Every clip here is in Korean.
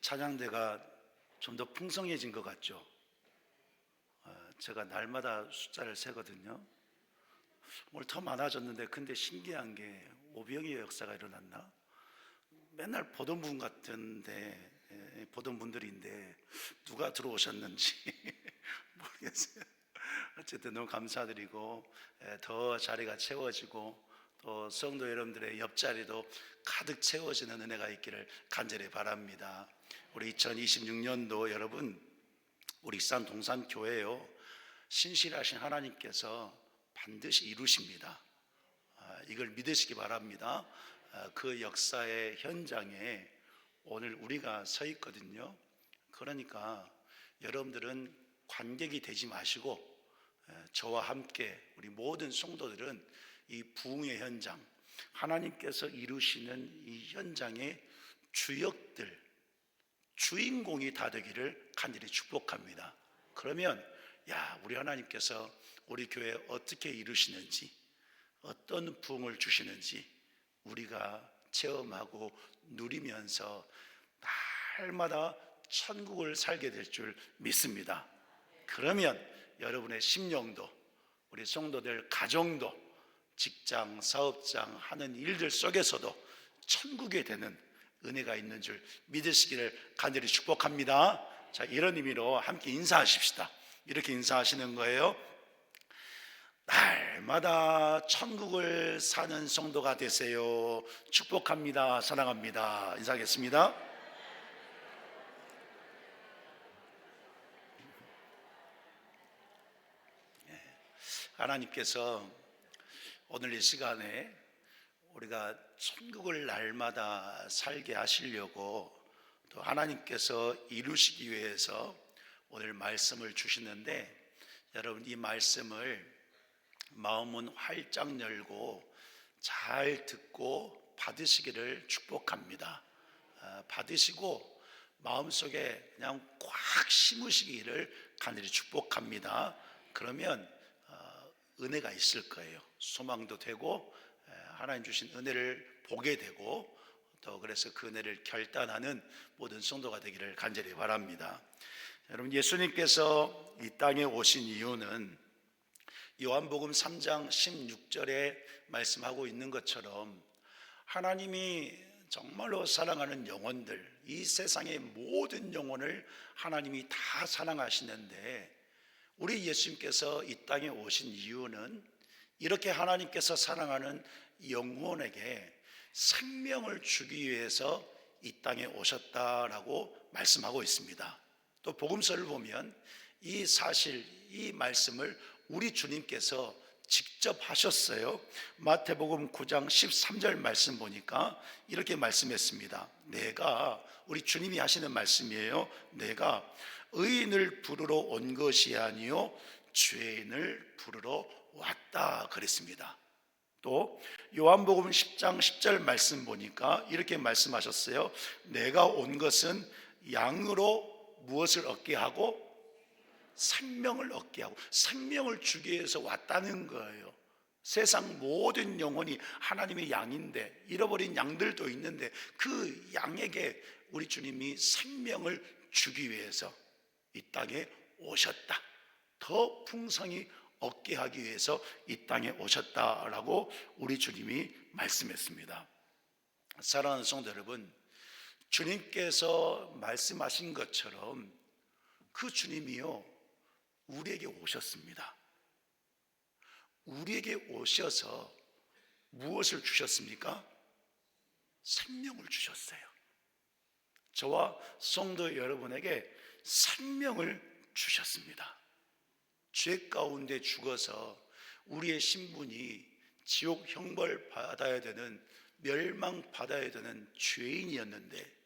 찬양대가 좀 더 풍성해진 것 같죠? 제가 날마다 숫자를 세거든요. 오늘 더 많아졌는데, 근데 신기한 게 오병이의 역사가 일어났나? 맨날 보던 분 같은데, 보던 분들인데 누가 들어오셨는지 모르겠어요. 어쨌든 너무 감사드리고, 더 자리가 채워지고 또 성도 여러분들의 옆자리도 가득 채워지는 은혜가 있기를 간절히 바랍니다. 우리 2026년도 여러분, 우리 익산 동산교회요, 신실하신 하나님께서 반드시 이루십니다. 이걸 믿으시기 바랍니다. 그 역사의 현장에 오늘 우리가 서 있거든요. 그러니까 여러분들은 관객이 되지 마시고, 저와 함께 우리 모든 성도들은 이 부흥의 현장, 하나님께서 이루시는 이 현장의 주역들, 주인공이 다 되기를 간절히 축복합니다. 그러면 우리 하나님께서 우리 교회에 어떻게 이루시는지, 어떤 부흥을 주시는지 우리가 체험하고 누리면서 날마다 천국을 살게 될 줄 믿습니다. 그러면 여러분의 심령도, 우리 성도들 가정도, 직장, 사업장 하는 일들 속에서도 천국에 되는 은혜가 있는 줄 믿으시기를 간절히 축복합니다. 자, 이런 의미로 함께 인사하십시다. 이렇게 인사하시는 거예요. 날마다 천국을 사는 성도가 되세요. 축복합니다. 사랑합니다. 인사하겠습니다. 하나님께서 오늘 이 시간에 우리가 천국을 날마다 살게 하시려고, 또 하나님께서 이루시기 위해서 오늘 말씀을 주시는데, 여러분 이 말씀을 마음은 활짝 열고 잘 듣고 받으시기를 축복합니다. 받으시고 마음속에 그냥 꽉 심으시기를 간절히 축복합니다. 그러면 은혜가 있을 거예요. 소망도 되고 하나님 주신 은혜를 보게 되고, 또 그래서 그 은혜를 결단하는 모든 성도가 되기를 간절히 바랍니다. 여러분, 예수님께서 이 땅에 오신 이유는 요한복음 3장 16절에 말씀하고 있는 것처럼, 하나님이 정말로 사랑하는 영혼들, 이 세상의 모든 영혼을 하나님이 다 사랑하시는데, 우리 예수님께서 이 땅에 오신 이유는 이렇게 하나님께서 사랑하는 영혼에게 생명을 주기 위해서 이 땅에 오셨다라고 말씀하고 있습니다. 또 복음서를 보면 이 사실, 이 말씀을 우리 주님께서 직접 하셨어요. 마태복음 9장 13절 말씀 보니까 이렇게 말씀했습니다. 내가, 우리 주님이 하시는 말씀이에요. 내가 의인을 부르러 온 것이 아니요 죄인을 부르러 왔다 그랬습니다. 또 요한복음 10장 10절 말씀 보니까 이렇게 말씀하셨어요. 내가 온 것은 양으로 무엇을 얻게 하고? 생명을 얻게 하고, 생명을 주기 위해서 왔다는 거예요. 세상 모든 영혼이 하나님의 양인데, 잃어버린 양들도 있는데 그 양에게 우리 주님이 생명을 주기 위해서 이 땅에 오셨다. 더 풍성히 얻게 하기 위해서 이 땅에 오셨다라고 우리 주님이 말씀했습니다. 사랑하는 성도 여러분, 주님께서 말씀하신 것처럼 그 주님이요, 우리에게 오셨습니다. 우리에게 오셔서 무엇을 주셨습니까? 생명을 주셨어요. 저와 성도 여러분에게 생명을 주셨습니다. 죄 가운데 죽어서 우리의 신분이 지옥 형벌 받아야 되는, 멸망 받아야 되는 죄인이었는데,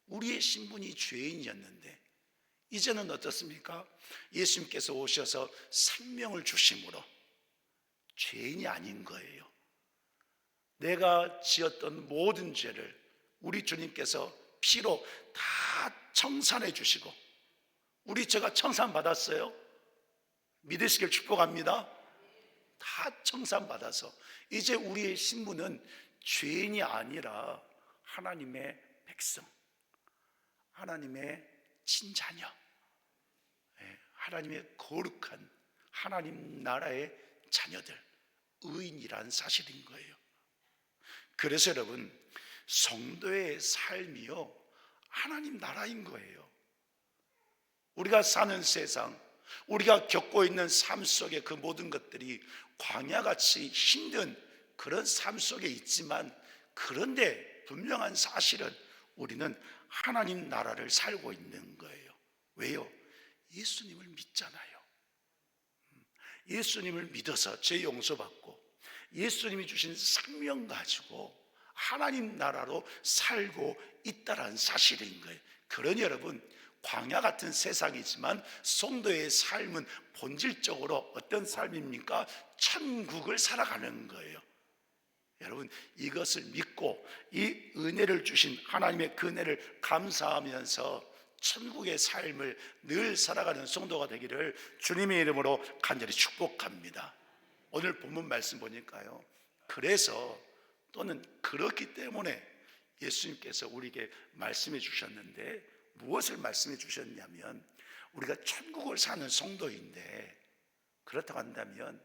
우리의 신분이 죄인이었는데 이제는 어떻습니까? 예수님께서 오셔서 생명을 주심으로 죄인이 아닌 거예요. 내가 지었던 모든 죄를 우리 주님께서 피로 다 청산해 주시고, 우리 죄가 청산받았어요. 믿으시길 축복합니다. 다 청산받아서 이제 우리의 신분은 죄인이 아니라 하나님의 백성, 하나님의 친자녀, 하나님의 거룩한 하나님 나라의 자녀들, 의인이란 사실인 거예요. 그래서 여러분, 성도의 삶이요 하나님 나라인 거예요. 우리가 사는 세상, 우리가 겪고 있는 삶 속에 그 모든 것들이 광야같이 힘든 그런 삶 속에 있지만, 그런데 분명한 사실은 우리는 하나님 나라를 살고 있는 거예요. 왜요? 예수님을 믿잖아요. 예수님을 믿어서 죄 용서받고 예수님이 주신 생명 가지고 하나님 나라로 살고 있다는 사실인 거예요. 그러니 여러분, 광야 같은 세상이지만 성도의 삶은 본질적으로 어떤 삶입니까? 천국을 살아가는 거예요. 여러분, 이것을 믿고 이 은혜를 주신 하나님의 그 은혜를 감사하면서 천국의 삶을 늘 살아가는 성도가 되기를 주님의 이름으로 간절히 축복합니다. 오늘 본문 말씀 보니까요, 그래서 또는 그렇기 때문에 예수님께서 우리에게 말씀해 주셨는데, 무엇을 말씀해 주셨냐면, 우리가 천국을 사는 성도인데, 그렇다고 한다면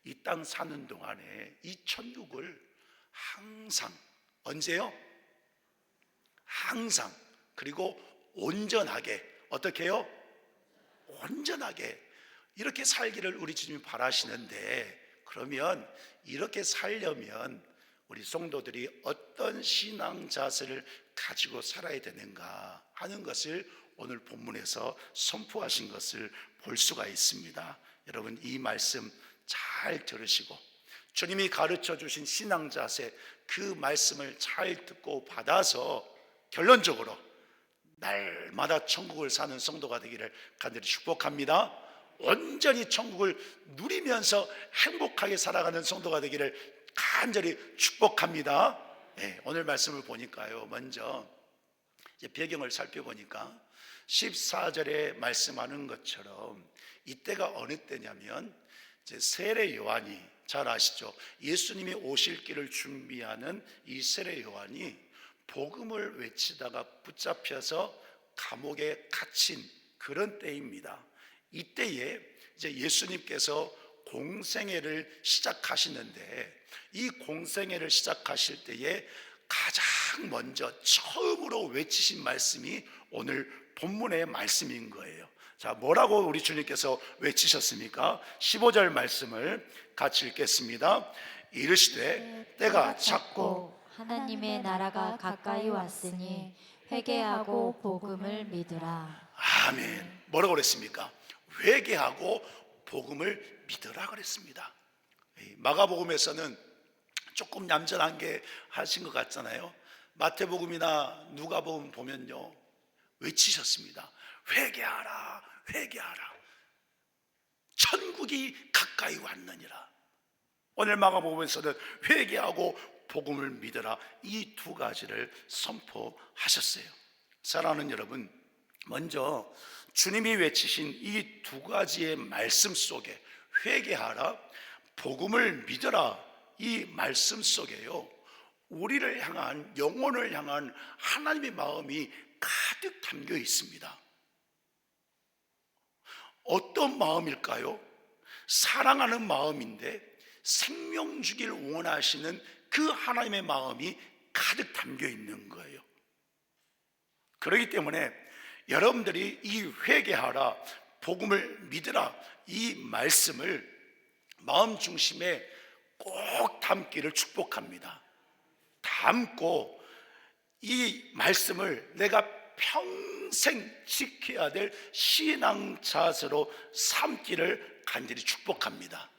이 땅 사는 동안에 이 천국을 항상, 언제요? 항상, 그리고 온전하게, 어떻게 해요? 온전하게 이렇게 살기를 우리 주님이 바라시는데, 그러면 이렇게 살려면 우리 성도들이 어떤 신앙 자세를 가지고 살아야 되는가 하는 것을 오늘 본문에서 선포하신 것을 볼 수가 있습니다. 여러분, 이 말씀 잘 들으시고 주님이 가르쳐 주신 신앙 자세, 그 말씀을 잘 듣고 받아서 결론적으로 날마다 천국을 사는 성도가 되기를 간절히 축복합니다. 온전히 천국을 누리면서 행복하게 살아가는 성도가 되기를 간절히 축복합니다. 오늘 말씀을 보니까요, 먼저 이제 배경을 살펴보니까 14절에 말씀하는 것처럼 이때가 어느 때냐면, 이제 세례 요한이, 잘 아시죠? 예수님이 오실 길을 준비하는 이 세례 요한이 복음을 외치다가 붙잡혀서 감옥에 갇힌 그런 때입니다. 이때에 이제 예수님께서 공생애를 시작하시는데, 이 공생애를 시작하실 때에 가장 먼저 처음으로 외치신 말씀이 오늘 본문의 말씀인 거예요. 자, 뭐라고 우리 주님께서 외치셨습니까? 15절 말씀을 같이 읽겠습니다. 이르시되 때가 찼고 하나님의 나라가 가까이 왔으니 회개하고 복음을 믿으라. 아멘. 뭐라고 그랬습니까? 회개하고 복음을 믿으라 그랬습니다. 마가복음에서는 조금 얌전한 게 하신 것 같잖아요. 마태복음이나 누가복음 보면요, 외치셨습니다. 회개하라, 회개하라. 천국이 가까이 왔느니라. 오늘 마가복음에서는 회개하고 복음을 믿으라, 이 두 가지를 선포하셨어요. 사랑하는 여러분, 먼저 주님이 외치신 이 두 가지의 말씀 속에 회개하라, 복음을 믿어라, 이 말씀 속에요, 우리를 향한, 영혼을 향한 하나님의 마음이 가득 담겨 있습니다. 어떤 마음일까요? 사랑하는 마음인데 생명 주길 원하시는 그 하나님의 마음이 가득 담겨 있는 거예요. 그렇기 때문에 여러분들이 이 회개하라, 복음을 믿으라, 이 말씀을 마음 중심에 꼭 담기를 축복합니다. 담고 이 말씀을 내가 평생 지켜야 될 신앙 자세로 삼기를 간절히 축복합니다.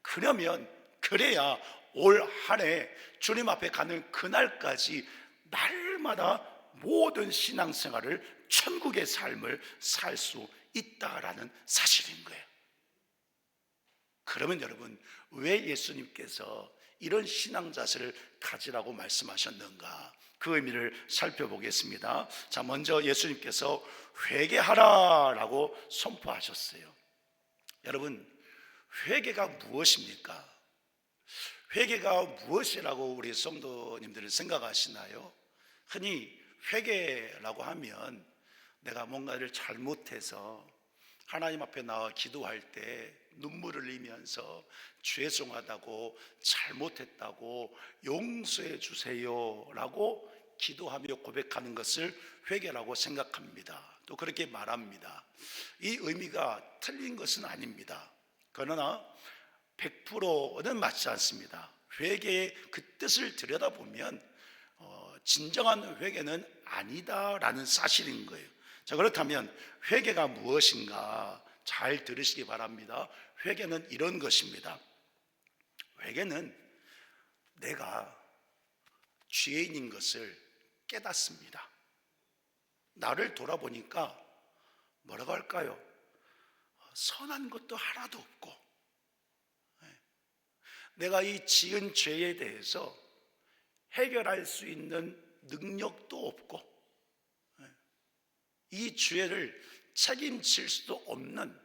그래야 올 한 해 주님 앞에 가는 그날까지 날마다 모든 신앙생활을, 천국의 삶을 살 수 있다라는 사실인 거예요. 그러면 여러분, 왜 예수님께서 이런 신앙 자세를 가지라고 말씀하셨는가? 그 의미를 살펴보겠습니다. 자, 먼저 예수님께서 회개하라라고 선포하셨어요. 여러분, 회개가 무엇입니까? 회개가 무엇이라고 우리 성도님들은 생각하시나요? 흔히 회개라고 하면 내가 뭔가를 잘못해서 하나님 앞에 나와 기도할 때 눈물을 흘리면서 죄송하다고, 잘못했다고, 용서해 주세요라고 기도하며 고백하는 것을 회개라고 생각합니다. 또 그렇게 말합니다. 이 의미가 틀린 것은 아닙니다. 그러나 100%는 맞지 않습니다. 회개의 그 뜻을 들여다보면 진정한 회개는 아니다라는 사실인 거예요. 자, 그렇다면 회개가 무엇인가 잘 들으시기 바랍니다. 회개는 이런 것입니다. 회개는 내가 죄인인 것을 깨닫습니다. 나를 돌아보니까 뭐라고 할까요? 선한 것도 하나도 없고, 내가 이 지은 죄에 대해서 해결할 수 있는 능력도 없고, 이 죄를 책임질 수도 없는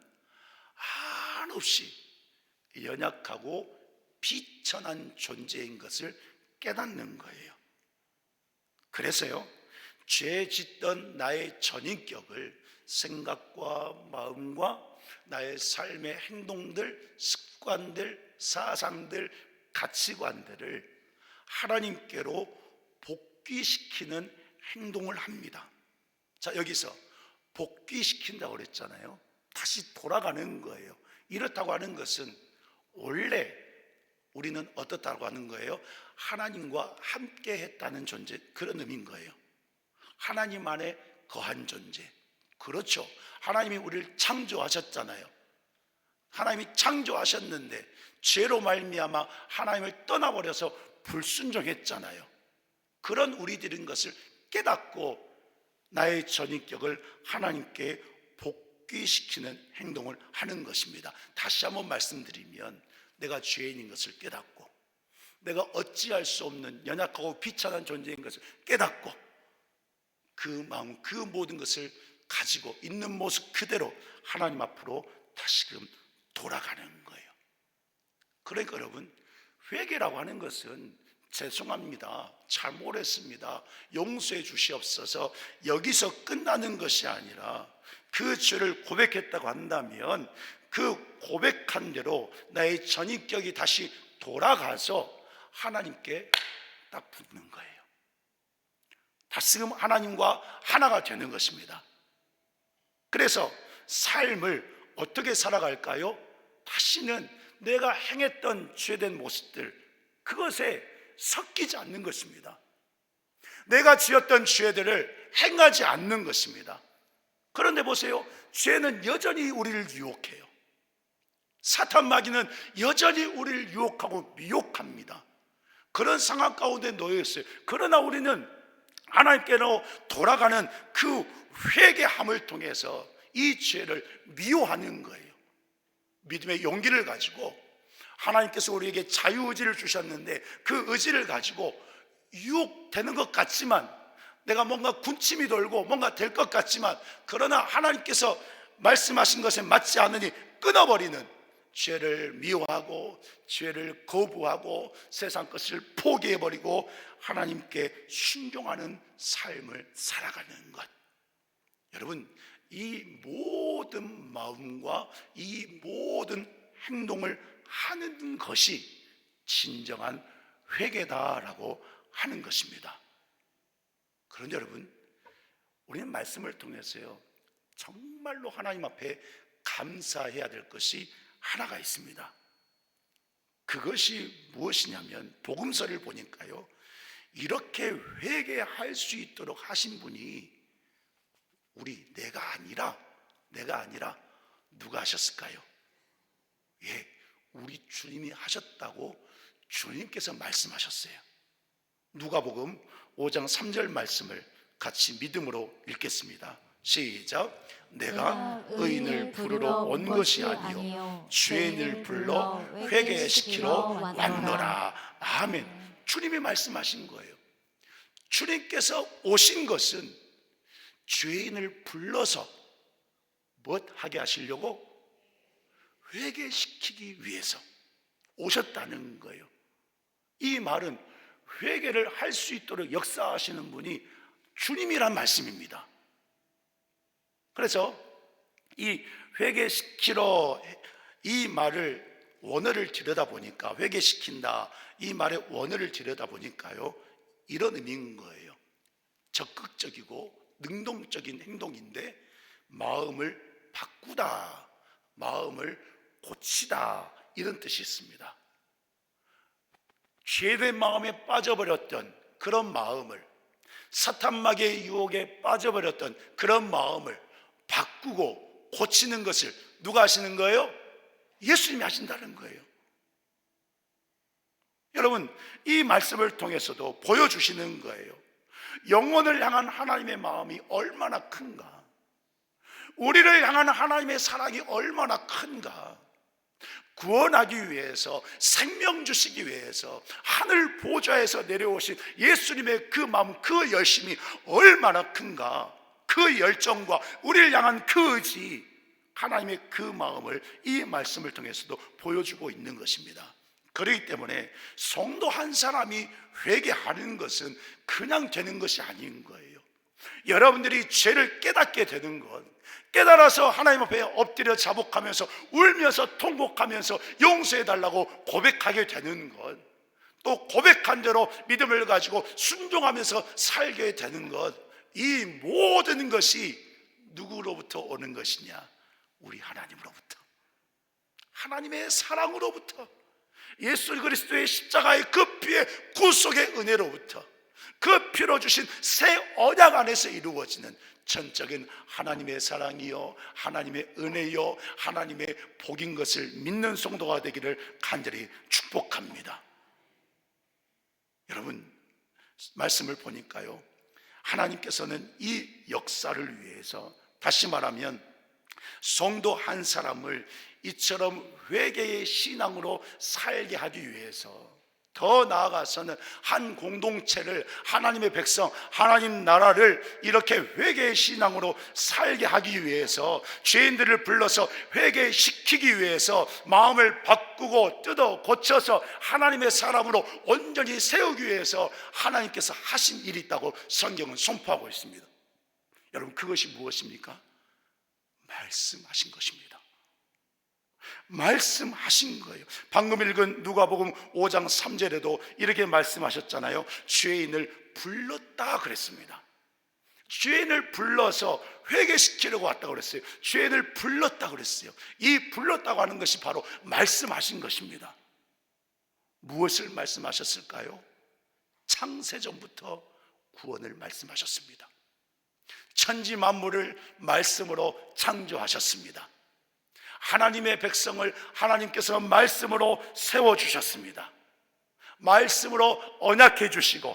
한없이 연약하고 비천한 존재인 것을 깨닫는 거예요. 그래서요, 죄 짓던 나의 전인격을 생각과 마음과 나의 삶의 행동들, 습관들, 사상들, 가치관들을 하나님께로 복귀시키는 행동을 합니다. 자, 여기서 복귀시킨다고 그랬잖아요. 다시 돌아가는 거예요. 이렇다고 하는 것은 원래 우리는 어떻다고 하는 거예요? 하나님과 함께 했다는 존재, 그런 의미인 거예요. 하나님 안에 거한 존재. 그렇죠. 하나님이 우리를 창조하셨잖아요. 하나님이 창조하셨는데 죄로 말미암아 하나님을 떠나버려서 불순종했잖아요. 그런 우리들인 것을 깨닫고 나의 전인격을 하나님께 복귀시키는 행동을 하는 것입니다. 다시 한번 말씀드리면, 내가 죄인인 것을 깨닫고, 내가 어찌할 수 없는 연약하고 비천한 존재인 것을 깨닫고, 그 마음, 그 모든 것을 가지고 있는 모습 그대로 하나님 앞으로 다시금 돌아가는 거예요. 그러니까 여러분, 회개라고 하는 것은 죄송합니다, 잘못했습니다, 용서해 주시옵소서, 여기서 끝나는 것이 아니라 그 죄를 고백했다고 한다면 그 고백한 대로 나의 전인격이 다시 돌아가서 하나님께 딱 붙는 거예요. 다시금 하나님과 하나가 되는 것입니다. 그래서 삶을 어떻게 살아갈까요? 다시는 내가 행했던 죄된 모습들, 그것에 섞이지 않는 것입니다. 내가 지었던 죄들을 행하지 않는 것입니다. 그런데 보세요, 죄는 여전히 우리를 유혹해요. 사탄 마귀는 여전히 우리를 유혹하고 미혹합니다. 그런 상황 가운데 놓여 있어요. 그러나 우리는 하나님께로 돌아가는 그 회개함을 통해서 이 죄를 미워하는 거예요. 믿음의 용기를 가지고, 하나님께서 우리에게 자유의지를 주셨는데 그 의지를 가지고 유혹되는 것 같지만, 내가 뭔가 군침이 돌고 뭔가 될 것 같지만, 그러나 하나님께서 말씀하신 것에 맞지 않으니 끊어버리는, 죄를 미워하고 죄를 거부하고 세상 것을 포기해버리고 하나님께 순종하는 삶을 살아가는 것. 여러분, 이 모든 마음과 이 모든 행동을 하는 것이 진정한 회개다라고 하는 것입니다. 그런데 여러분, 우리는 말씀을 통해서요, 정말로 하나님 앞에 감사해야 될 것이 하나가 있습니다. 그것이 무엇이냐면, 복음서를 보니까요, 이렇게 회개할 수 있도록 하신 분이 내가 아니라 누가 하셨을까요? 예, 우리 주님이 하셨다고 주님께서 말씀하셨어요. 누가복음 5장 3절 말씀을 같이 믿음으로 읽겠습니다. 시작. 내가 의인을 부르러 온 것이 아니요 죄인을 불러 회개시키러 왔노라. 아멘. 주님이 말씀하신 거예요. 주님께서 오신 것은 죄인을 불러서 무엇 하게 하시려고? 회개시키기 위해서 오셨다는 거예요. 이 말은 회개를 할 수 있도록 역사하시는 분이 주님이란 말씀입니다. 그래서 이 회개시키러 이 말을 원어를 들여다보니까, 회개시킨다 이 말의 원어를 들여다보니까요, 이런 의미인 거예요. 적극적이고 능동적인 행동인데 마음을 바꾸다, 마음을 고치다, 이런 뜻이 있습니다. 죄된 마음에 빠져버렸던 그런 마음을, 사탄마귀의 유혹에 빠져버렸던 그런 마음을 바꾸고 고치는 것을 누가 하시는 거예요? 예수님이 하신다는 거예요. 여러분, 이 말씀을 통해서도 보여주시는 거예요. 영혼을 향한 하나님의 마음이 얼마나 큰가, 우리를 향한 하나님의 사랑이 얼마나 큰가. 구원하기 위해서, 생명 주시기 위해서 하늘 보좌에서 내려오신 예수님의 그 마음, 그 열심이 얼마나 큰가. 그 열정과 우리를 향한 그 의지, 하나님의 그 마음을 이 말씀을 통해서도 보여주고 있는 것입니다. 그렇기 때문에 성도 한 사람이 회개하는 것은 그냥 되는 것이 아닌 거예요. 여러분들이 죄를 깨닫게 되는 것, 깨달아서 하나님 앞에 엎드려 자복하면서 울면서 통곡하면서 용서해달라고 고백하게 되는 것, 또 고백한 대로 믿음을 가지고 순종하면서 살게 되는 것, 이 모든 것이 누구로부터 오는 것이냐? 우리 하나님으로부터, 하나님의 사랑으로부터, 예수 그리스도의 십자가의 그 피의 구속의 은혜로부터, 그 피로 주신 새 언약 안에서 이루어지는 전적인 하나님의 사랑이요, 하나님의 은혜요, 하나님의 복인 것을 믿는 성도가 되기를 간절히 축복합니다. 여러분, 말씀을 보니까요, 하나님께서는 이 역사를 위해서, 다시 말하면 성도 한 사람을 이처럼 회개의 신앙으로 살게 하기 위해서, 더 나아가서는 한 공동체를, 하나님의 백성, 하나님 나라를 이렇게 회개의 신앙으로 살게 하기 위해서, 죄인들을 불러서 회개시키기 위해서 마음을 바꾸고 뜯어 고쳐서 하나님의 사람으로 온전히 세우기 위해서 하나님께서 하신 일이 있다고 성경은 선포하고 있습니다. 여러분, 그것이 무엇입니까? 말씀하신 것입니다. 말씀하신 거예요. 방금 읽은 누가복음 5장 3절에도 이렇게 말씀하셨잖아요. 죄인을 불렀다 그랬습니다. 죄인을 불러서 회개시키려고 왔다고 그랬어요. 죄인을 불렀다 그랬어요. 이 불렀다고 하는 것이 바로 말씀하신 것입니다. 무엇을 말씀하셨을까요? 창세전부터 구원을 말씀하셨습니다. 천지 만물을 말씀으로 창조하셨습니다. 하나님의 백성을 하나님께서 말씀으로 세워주셨습니다. 말씀으로 언약해 주시고,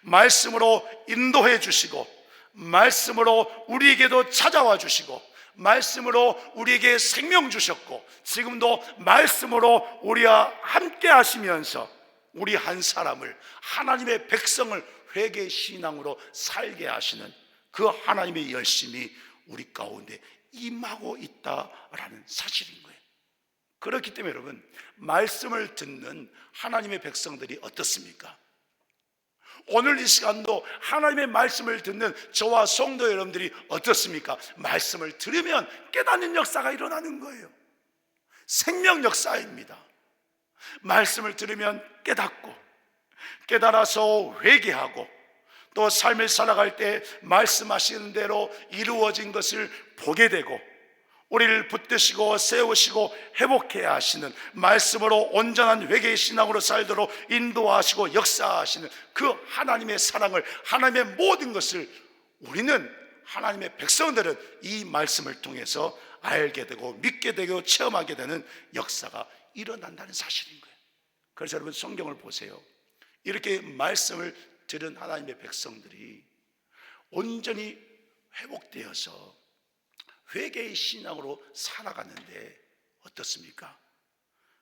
말씀으로 인도해 주시고, 말씀으로 우리에게도 찾아와 주시고, 말씀으로 우리에게 생명 주셨고, 지금도 말씀으로 우리와 함께 하시면서 우리 한 사람을, 하나님의 백성을 회개 신앙으로 살게 하시는 그 하나님의 열심이 우리 가운데 임하고 있다라는 사실인 거예요. 그렇기 때문에 여러분, 말씀을 듣는 하나님의 백성들이 어떻습니까? 오늘 이 시간도 하나님의 말씀을 듣는 저와 성도 여러분들이 어떻습니까? 말씀을 들으면 깨닫는 역사가 일어나는 거예요. 생명 역사입니다. 말씀을 들으면 깨닫고, 깨달아서 회개하고, 또 삶을 살아갈 때 말씀하시는 대로 이루어진 것을 보게 되고, 우리를 붙드시고 세우시고 회복해야 하시는, 말씀으로 온전한 회개의 신앙으로 살도록 인도하시고 역사하시는 그 하나님의 사랑을, 하나님의 모든 것을 우리는, 하나님의 백성들은 이 말씀을 통해서 알게 되고 믿게 되고 체험하게 되는 역사가 일어난다는 사실인 거예요. 그래서 여러분, 성경을 보세요. 이렇게 말씀을 들은 하나님의 백성들이 온전히 회복되어서 회개의 신앙으로 살아가는데 어떻습니까?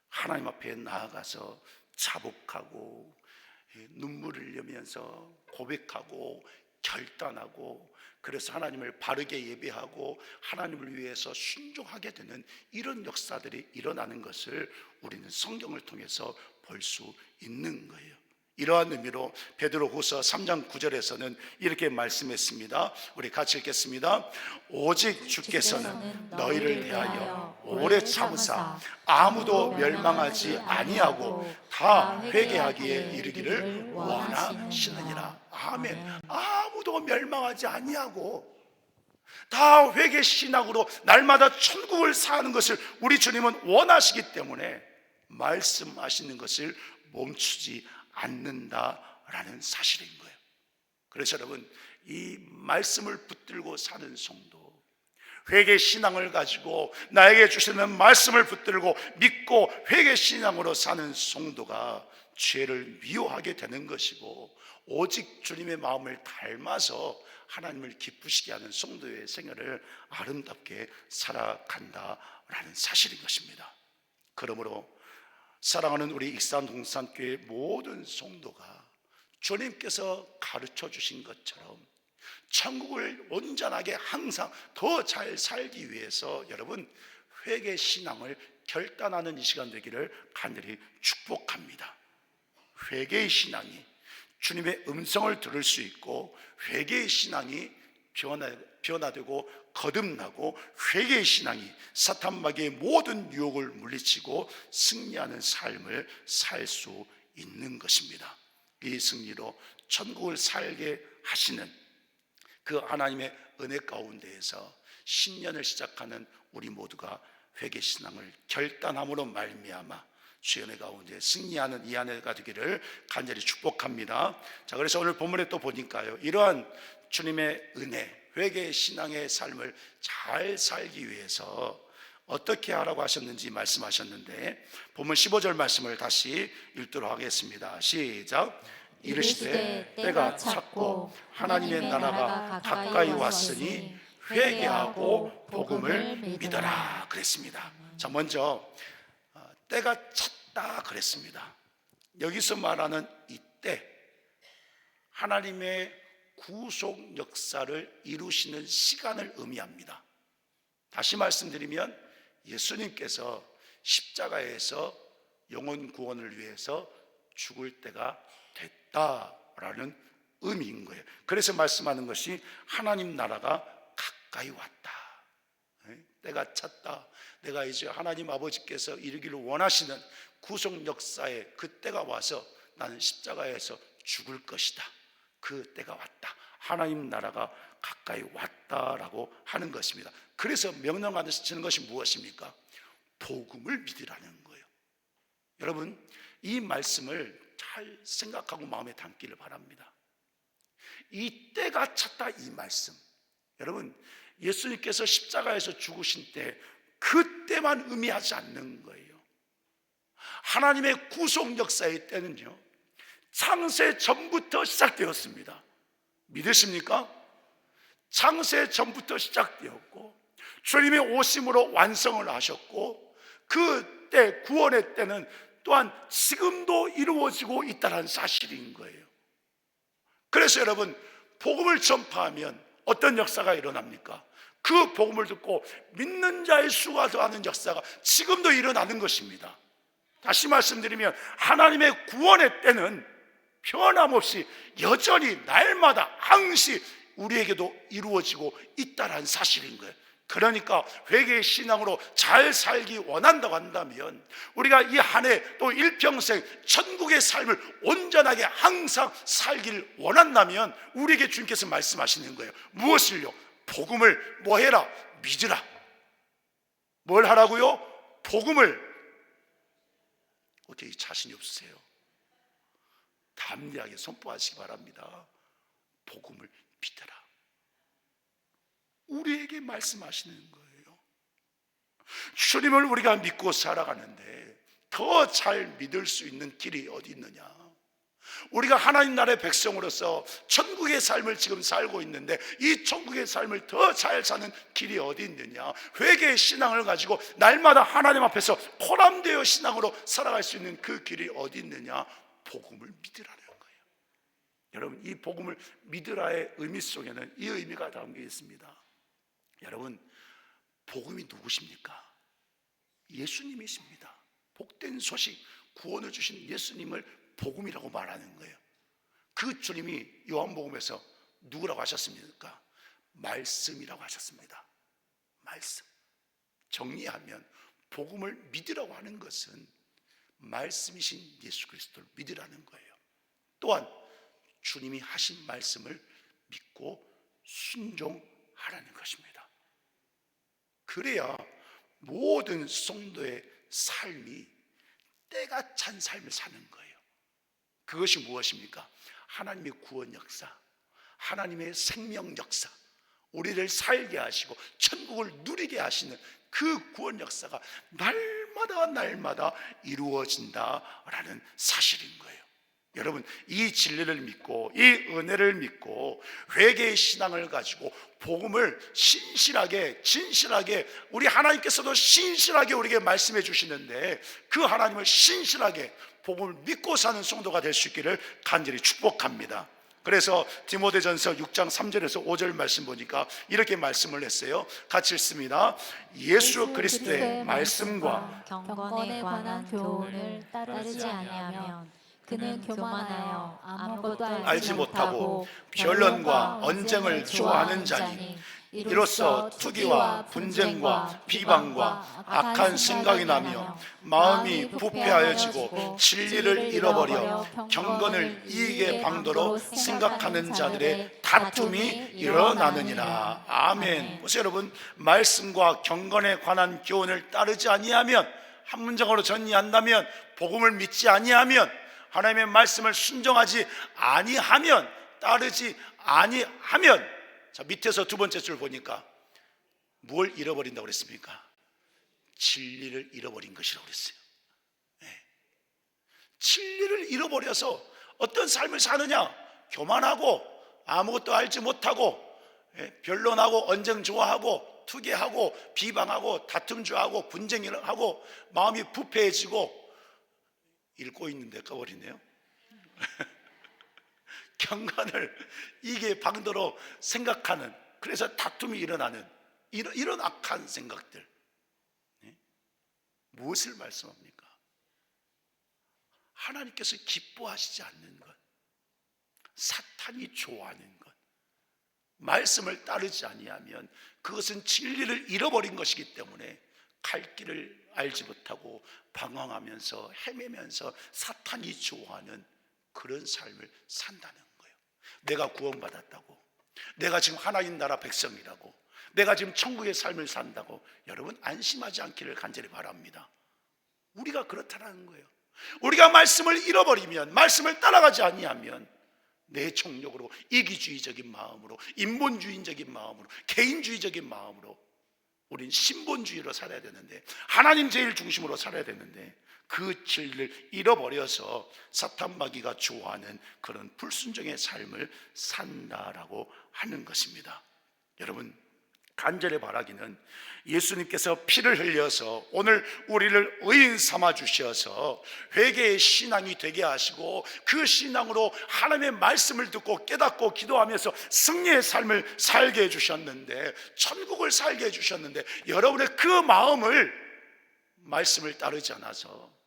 하나님 앞에 나아가서 자복하고 눈물을 흘리면서 고백하고 결단하고, 그래서 하나님을 바르게 예배하고 하나님을 위해서 순종하게 되는 이런 역사들이 일어나는 것을 우리는 성경을 통해서 볼 수 있는 거예요. 이러한 의미로 베드로후서 3장 9절에서는 이렇게 말씀했습니다. 우리 같이 읽겠습니다. 오직 주께서는 너희를 대하여 오래 참으사 아무도 멸망하지 아니하고 다 회개하기에 이르기를 원하시느니라. 아멘. 아무도 멸망하지 아니하고 다 회개 신앙으로 날마다 천국을 사는 것을 우리 주님은 원하시기 때문에 말씀하시는 것을 멈추지 않는다라는 사실인 거예요. 그래서 여러분, 이 말씀을 붙들고 사는 성도, 회개 신앙을 가지고 나에게 주시는 말씀을 붙들고 믿고 회개 신앙으로 사는 성도가 죄를 미워하게 되는 것이고, 오직 주님의 마음을 닮아서 하나님을 기쁘시게 하는 성도의 생활을 아름답게 살아간다라는 사실인 것입니다. 그러므로 사랑하는 우리 익산 동산교회 모든 성도가 주님께서 가르쳐 주신 것처럼 천국을 온전하게 항상 더 잘 살기 위해서 여러분, 회개 신앙을 결단하는 이 시간 되기를 간절히 축복합니다. 회개의 신앙이 주님의 음성을 들을 수 있고, 회개의 신앙이 변화되고 거듭나고, 회개의 신앙이 사탄 마귀의 모든 유혹을 물리치고 승리하는 삶을 살 수 있는 것입니다. 이 승리로 천국을 살게 하시는 그 하나님의 은혜 가운데에서 신년을 시작하는 우리 모두가 회개 신앙을 결단함으로 말미암아 주의 은혜 가운데 승리하는 이 한 해가 되기를 간절히 축복합니다. 자, 그래서 오늘 본문에 또 보니까요, 이러한 주님의 은혜, 회개 신앙의 삶을 잘 살기 위해서 어떻게 하라고 하셨는지 말씀하셨는데, 본문 15절 말씀을 다시 읽도록 하겠습니다. 시작. 이르시되 때가 찼고 하나님의 나라가 가까이 왔으니 회개하고 복음을 믿어라 그랬습니다. 자, 먼저 때가 찼다 그랬습니다. 여기서 말하는 이때, 하나님의 구속 역사를 이루시는 시간을 의미합니다. 다시 말씀드리면 예수님께서 십자가에서 영혼 구원을 위해서 죽을 때가 됐다라는 의미인 거예요. 그래서 말씀하는 것이 하나님 나라가 가까이 왔다, 때가 찼다, 내가 이제 하나님 아버지께서 이루기를 원하시는 구속 역사의 그 때가 와서 나는 십자가에서 죽을 것이다, 그 때가 왔다, 하나님 나라가 가까이 왔다라고 하는 것입니다. 그래서 명령하시는 것이 무엇입니까? 복음을 믿으라는 거예요. 여러분, 이 말씀을 잘 생각하고 마음에 담기를 바랍니다. 이 때가 찼다, 이 말씀, 여러분, 예수님께서 십자가에서 죽으신 때 그때만 의미하지 않는 거예요. 하나님의 구속 역사의 때는요, 창세 전부터 시작되었습니다. 믿으십니까? 창세 전부터 시작되었고, 주님의 오심으로 완성을 하셨고, 그때 구원의 때는 또한 지금도 이루어지고 있다는 사실인 거예요. 그래서 여러분, 복음을 전파하면 어떤 역사가 일어납니까? 그 복음을 듣고 믿는 자의 수가 더하는 역사가 지금도 일어나는 것입니다. 다시 말씀드리면 하나님의 구원의 때는 변함없이 여전히 날마다 항시 우리에게도 이루어지고 있다는 사실인 거예요. 그러니까 회개의 신앙으로 잘 살기 원한다고 한다면, 우리가 이 한 해 또 일평생 천국의 삶을 온전하게 항상 살기를 원한다면 우리에게 주님께서 말씀하시는 거예요. 무엇을요? 복음을 뭐 해라? 믿으라. 뭘 하라고요? 복음을. 어떻게 자신이 없으세요? 담대하게 선포하시기 바랍니다. 복음을 믿어라. 우리에게 말씀하시는 거예요. 주님을 우리가 믿고 살아가는데 더 잘 믿을 수 있는 길이 어디 있느냐? 우리가 하나님 나라의 백성으로서 천국의 삶을 지금 살고 있는데 이 천국의 삶을 더 잘 사는 길이 어디 있느냐? 회개의 신앙을 가지고 날마다 하나님 앞에서 포함되어 신앙으로 살아갈 수 있는 그 길이 어디 있느냐? 복음을 믿으라는 거예요. 여러분, 이 복음을 믿으라의 의미 속에는 이 의미가 담겨 있습니다. 여러분, 복음이 누구십니까? 예수님이십니다. 복된 소식, 구원을 주신 예수님을 복음이라고 말하는 거예요. 그 주님이 요한복음에서 누구라고 하셨습니까? 말씀이라고 하셨습니다. 말씀. 정리하면 복음을 믿으라고 하는 것은 말씀이신 예수 그리스도를 믿으라는 거예요. 또한 주님이 하신 말씀을 믿고 순종하라는 것입니다. 그래야 모든 성도의 삶이 때가 찬 삶을 사는 거예요. 그것이 무엇입니까? 하나님의 구원 역사, 하나님의 생명 역사, 우리를 살게 하시고 천국을 누리게 하시는 그 구원 역사가 날마다 이루어진다라는 사실인 거예요. 여러분, 이 진리를 믿고 이 은혜를 믿고 회개의 신앙을 가지고 복음을 신실하게 진실하게, 우리 하나님께서도 신실하게 우리에게 말씀해 주시는데 그 하나님을 신실하게 복음을 믿고 사는 성도가 될 수 있기를 간절히 축복합니다. 그래서 디모데전서 6장 3절에서 5절 말씀 보니까 이렇게 말씀을 했어요. 같이 읽습니다. 예수 그리스도의 말씀과 경건에 관한 교훈을 따르지 아니하면 그는 교만하여 아무것도 알지 못하고 변론과 언쟁을 좋아하는 자니 이로써 투기와 분쟁과 비방과 악한 생각이 나며 마음이 부패하여지고 진리를 잃어버려 경건을 이익의 방도로 생각하는 자들의 다툼이 일어나느니라. 아멘. 보세요 여러분, 말씀과 경건에 관한 교훈을 따르지 아니하면, 한 문장으로 정리한다면 복음을 믿지 아니하면, 하나님의 말씀을 순종하지 아니하면, 따르지 아니하면, 자, 밑에서 두 번째 줄 보니까 뭘 잃어버린다고 그랬습니까? 진리를 잃어버린 것이라고 그랬어요. 네. 진리를 잃어버려서 어떤 삶을 사느냐? 교만하고 아무것도 알지 못하고 변론하고 언쟁 좋아하고 투기하고 비방하고 다툼 좋아하고 분쟁을 하고 마음이 부패해지고 읽고 있는데 꺼버리네요. 경건을 이게 방도로 생각하는, 그래서 다툼이 일어나는 이런 악한 생각들, 무엇을 말씀합니까? 하나님께서 기뻐하시지 않는 것, 사탄이 좋아하는 것, 말씀을 따르지 아니하면 그것은 진리를 잃어버린 것이기 때문에 갈 길을 알지 못하고 방황하면서 헤매면서 사탄이 좋아하는 그런 삶을 산다는 거예요. 내가 구원받았다고, 내가 지금 하나님 나라 백성이라고, 내가 지금 천국의 삶을 산다고 여러분 안심하지 않기를 간절히 바랍니다. 우리가 그렇다는 거예요. 우리가 말씀을 잃어버리면, 말씀을 따라가지 아니하면 내 정욕으로, 이기주의적인 마음으로, 인본주의적인 마음으로, 개인주의적인 마음으로 우린 신본주의로 살아야 되는데, 하나님 제일 중심으로 살아야 되는데 그 진리를 잃어버려서 사탄 마귀가 좋아하는 그런 불순종의 삶을 산다라고 하는 것입니다. 여러분, 간절히 바라기는 예수님께서 피를 흘려서 오늘 우리를 의인 삼아 주셔서 회개의 신앙이 되게 하시고 그 신앙으로 하나님의 말씀을 듣고 깨닫고 기도하면서 승리의 삶을 살게 해주셨는데, 천국을 살게 해주셨는데, 여러분의 그 마음을 말씀을 따르지 않아서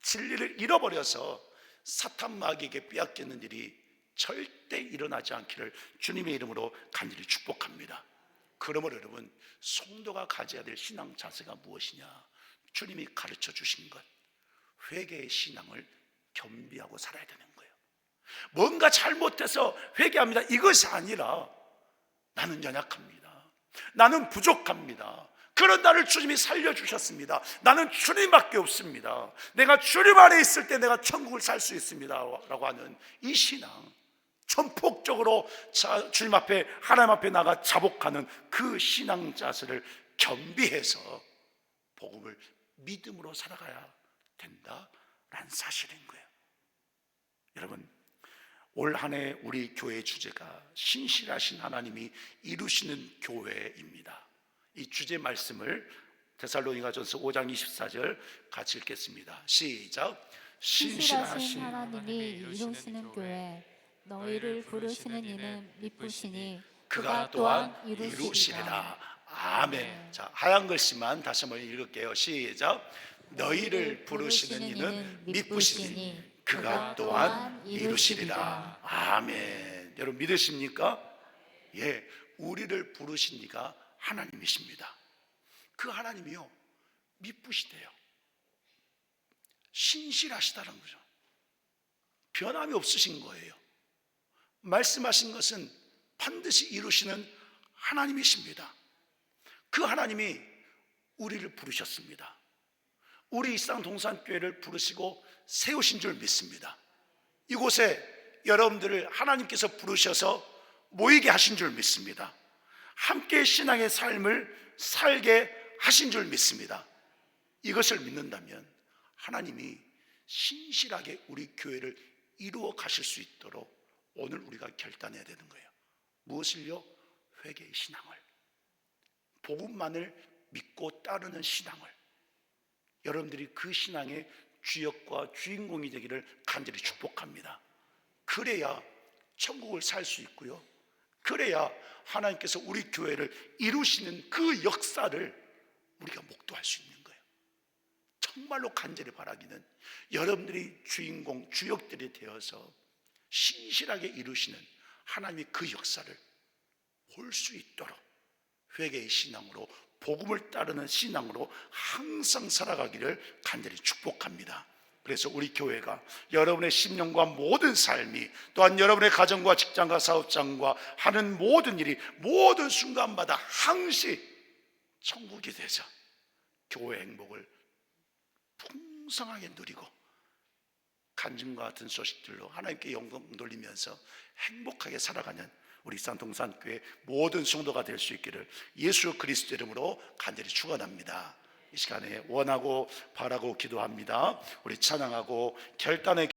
진리를 잃어버려서 사탄 마귀에게 빼앗기는 일이 절대 일어나지 않기를 주님의 이름으로 간절히 축복합니다. 그러므로 여러분, 성도가 가져야 될 신앙 자세가 무엇이냐? 주님이 가르쳐 주신 것, 회개의 신앙을 겸비하고 살아야 되는 거예요. 뭔가 잘못해서 회개합니다, 이것이 아니라 나는 연약합니다, 나는 부족합니다, 그런 나를 주님이 살려주셨습니다, 나는 주님밖에 없습니다, 내가 주님 안에 있을 때 내가 천국을 살 수 있습니다 라고 하는 이 신앙, 전폭적으로 주님 앞에, 하나님 앞에 나가 자복하는 그 신앙 자세를 겸비해서 복음을 믿음으로 살아가야 된다라는 사실인 거예요. 여러분, 올 한 해 우리 교회 주제가 신실하신 하나님이 이루시는 교회입니다. 이 주제 말씀을 데살로니가전서 5장 24절 같이 읽겠습니다. 시작. 신실하신 하나님이 이루시는 교회, 너희를 부르시는 이는 미쁘시니 그가 또한 이루시리라. 아멘. 자, 하얀 글씨만 다시 한번 읽을게요. 시작. 너희를 부르시는 이는 미쁘시니 그가 또한 이루시리라. 아멘. 여러분 믿으십니까? 예, 우리를 부르신 이가 하나님이십니다. 그 하나님이요 미쁘시대요. 신실하시다는 거죠. 변함이 없으신 거예요. 말씀하신 것은 반드시 이루시는 하나님이십니다. 그 하나님이 우리를 부르셨습니다. 우리 일상동산교회를 부르시고 세우신 줄 믿습니다. 이곳에 여러분들을 하나님께서 부르셔서 모이게 하신 줄 믿습니다. 함께 신앙의 삶을 살게 하신 줄 믿습니다. 이것을 믿는다면 하나님이 신실하게 우리 교회를 이루어 가실 수 있도록 오늘 우리가 결단해야 되는 거예요. 무엇을요? 회개의 신앙을, 복음만을 믿고 따르는 신앙을. 여러분들이 그 신앙의 주역과 주인공이 되기를 간절히 축복합니다. 그래야 천국을 살 수 있고요, 그래야 하나님께서 우리 교회를 이루시는 그 역사를 우리가 목도할 수 있는 거예요. 정말로 간절히 바라기는 여러분들이 주인공, 주역들이 되어서 신실하게 이루시는 하나님의 그 역사를 볼 수 있도록 회개의 신앙으로, 복음을 따르는 신앙으로 항상 살아가기를 간절히 축복합니다. 그래서 우리 교회가 여러분의 심령과 모든 삶이, 또한 여러분의 가정과 직장과 사업장과 하는 모든 일이 모든 순간마다 항시 천국이 되자 교회 행복을 풍성하게 누리고 간증과 같은 소식들로 하나님께 영광 돌리면서 행복하게 살아가는 우리 일산동산교회 모든 성도가 될 수 있기를 예수 그리스도 이름으로 간절히 축원합니다. 이 시간에 원하고 바라고 기도합니다. 우리 찬양하고 결단의